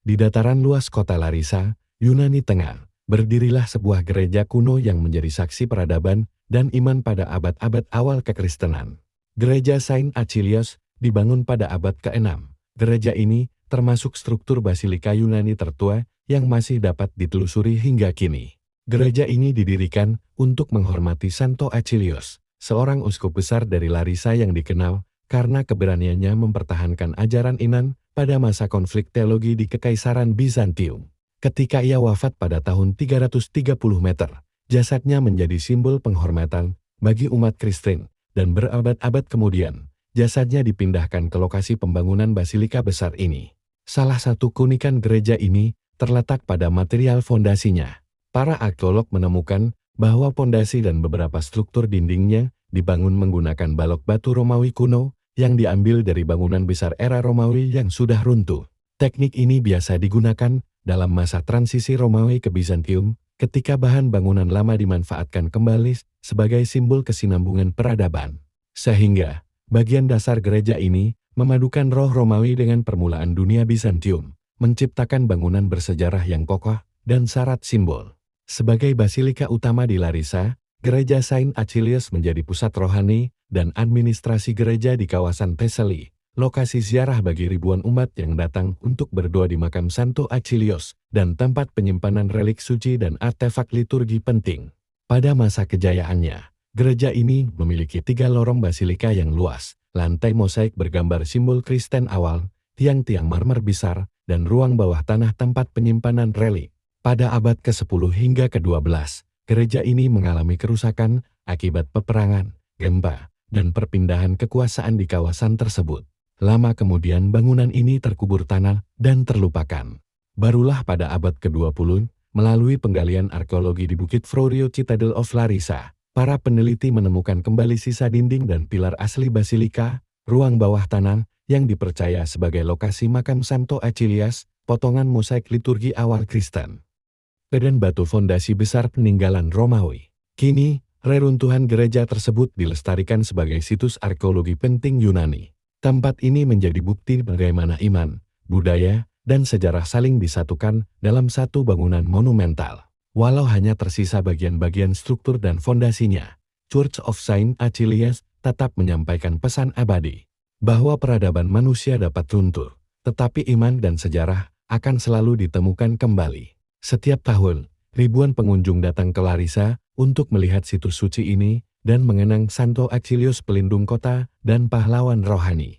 Di dataran luas kota Larissa, Yunani Tengah, berdirilah sebuah gereja kuno yang menjadi saksi peradaban dan iman pada abad-abad awal kekristenan. Gereja Saint Achilles dibangun pada abad ke-6. Gereja ini termasuk struktur basilika Yunani tertua yang masih dapat ditelusuri hingga kini. Gereja ini didirikan untuk menghormati Santo Achilles, seorang uskup besar dari Larissa yang dikenal karena keberaniannya mempertahankan ajaran iman pada masa konflik teologi di Kekaisaran Bizantium. Ketika ia wafat pada tahun 330 meter, jasadnya menjadi simbol penghormatan bagi umat Kristen, dan berabad-abad kemudian, jasadnya dipindahkan ke lokasi pembangunan basilika besar ini. Salah satu keunikan gereja ini terletak pada material fondasinya. Para arkeolog menemukan bahwa fondasi dan beberapa struktur dindingnya dibangun menggunakan balok batu Romawi kuno yang diambil dari bangunan besar era Romawi yang sudah runtuh. Teknik ini biasa digunakan dalam masa transisi Romawi ke Bizantium ketika bahan bangunan lama dimanfaatkan kembali sebagai simbol kesinambungan peradaban. Sehingga, bagian dasar gereja ini memadukan roh Romawi dengan permulaan dunia Bizantium, menciptakan bangunan bersejarah yang kokoh dan syarat simbol. Sebagai basilika utama di Larissa, Gereja Saint Achilles menjadi pusat rohani dan administrasi gereja di kawasan Thessaly, lokasi ziarah bagi ribuan umat yang datang untuk berdoa di makam Santo Achilles dan tempat penyimpanan relik suci dan artefak liturgi penting. Pada masa kejayaannya, gereja ini memiliki 3 lorong basilika yang luas, lantai mosaik bergambar simbol Kristen awal, tiang-tiang marmer besar, dan ruang bawah tanah tempat penyimpanan relik. Pada abad ke-10 hingga ke-12, gereja ini mengalami kerusakan akibat peperangan, gempa, dan perpindahan kekuasaan di kawasan tersebut. Lama kemudian bangunan ini terkubur tanah dan terlupakan. Barulah pada abad ke-20, melalui penggalian arkeologi di Bukit Frorio Citadel of Larissa, para peneliti menemukan kembali sisa dinding dan pilar asli basilika, ruang bawah tanah yang dipercaya sebagai lokasi makam Santo Achilles, potongan mosaik liturgi awal Kristen, dan batu fondasi besar peninggalan Romawi. Kini, reruntuhan gereja tersebut dilestarikan sebagai situs arkeologi penting Yunani. Tempat ini menjadi bukti bagaimana iman, budaya, dan sejarah saling disatukan dalam satu bangunan monumental. Walau hanya tersisa bagian-bagian struktur dan fondasinya, Church of Saint Achilles tetap menyampaikan pesan abadi, bahwa peradaban manusia dapat runtuh, tetapi iman dan sejarah akan selalu ditemukan kembali. Setiap tahun, ribuan pengunjung datang ke Larissa untuk melihat situs suci ini dan mengenang Santo Achilles pelindung kota dan pahlawan rohani.